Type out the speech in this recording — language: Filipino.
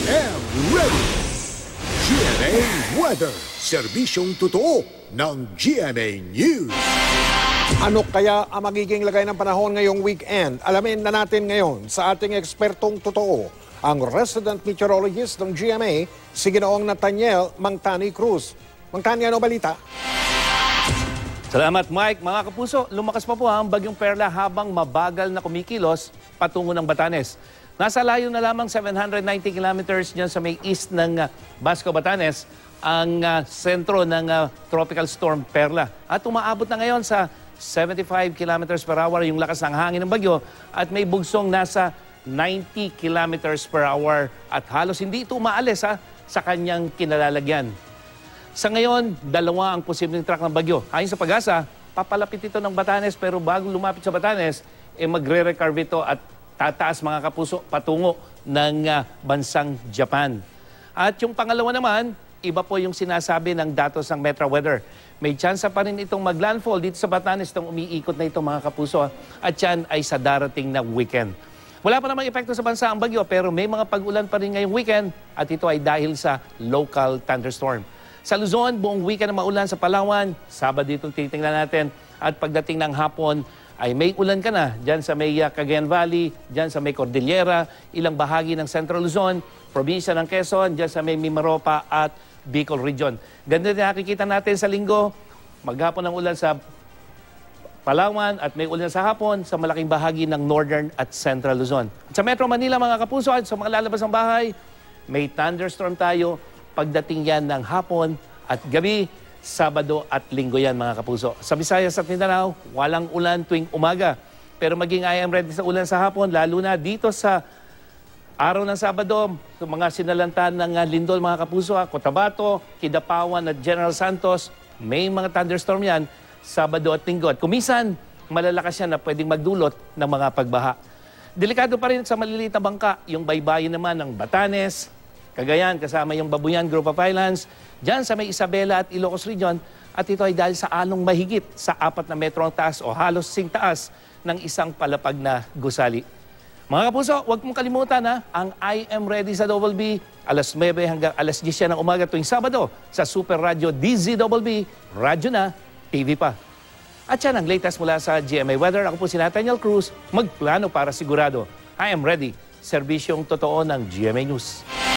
am ready. GMA Weather, serbisyong totoo ng GMA News. Ano kaya ang magiging lagay ng panahon ngayong weekend? Alamin na natin ngayon sa ating ekspertong totoo, ang resident meteorologist ng GMA, si Ginoong Nathaniel Mangtani Cruz. Mangtani, ano balita? Salamat, Mike. Mga kapuso, lumakas pa po ang Bagyong Perla habang mabagal na kumikilos patungo ng Batanes. Nasa layo na lamang 790 kilometers dyan sa may east ng Basco, Batanes, ang sentro ng Tropical Storm Perla. At umaabot na ngayon sa 75 kilometers per hour yung lakas ng hangin ng bagyo at may bugsong nasa 90 kilometers per hour at halos hindi ito umaalis sa kanyang kinalalagyan. Sa ngayon, dalawa ang posibleng track ng bagyo. Ayon sa Pag-asa, papalapit ito ng Batanes pero bago lumapit sa Batanes, magre-recurve ito at tataas mga kapuso patungo ng bansang Japan. At yung pangalawa naman, iba po yung sinasabi ng datos ng Metro Weather. May tsansa pa rin itong maglandfall dito sa Batanes itong umiikot na ito mga kapuso at yan ay sa darating na weekend. Wala pa namang epekto sa bansa ang bagyo pero may mga pag-ulan pa rin ngayong weekend at ito ay dahil sa local thunderstorm. Sa Luzon, buong weekend na maulan sa Palawan, Sabado itong titingnan natin at pagdating ng hapon ay may ulan ka na dyan sa may Cagayan Valley, dyan sa may Cordillera, ilang bahagi ng Central Luzon, probinsya ng Quezon, dyan sa may Mimaropa at Bicol Region. Ganda din nakikita natin sa linggo, maghapon ng ulan sa Palawan at may ulan sa hapon sa malaking bahagi ng Northern at Central Luzon. Sa Metro Manila mga kapuso at sa mga lalabas ng bahay, may thunderstorm tayo pagdating yan ng hapon at gabi, Sabado at Linggo yan mga kapuso. Sa Visayas at Mindanao, walang ulan tuwing umaga. Pero maging I am ready sa ulan sa hapon, lalo na dito sa araw ng Sabado, sa mga sinalantan ng lindol mga kapuso, Cotabato, Kidapawan at General Santos, may mga thunderstorm yan, Sabado at Linggo. At kumisan, malalakas yan na pwedeng magdulot ng mga pagbaha. Delikado pa rin sa maliliit na bangka, yung baybayin naman ng Batanes, Cagayan, kasama yung Babuyan Group of Islands, dyan sa may Isabela at Ilocos Region, at ito ay dahil sa along mahigit sa 4 na metro ang taas o halos sing taas ng isang palapag na gusali. Mga kapuso, huwag mong kalimutan ang I Am Ready sa Double B, alas 9 hanggang alas 10 ng umaga tuwing Sabado sa Super Radio DZBB, radyo na, TV pa. At yan ang latest mula sa GMA Weather. Ako po si Nathaniel Cruz, magplano para sigurado. I Am Ready, serbisyong totoo ng GMA News.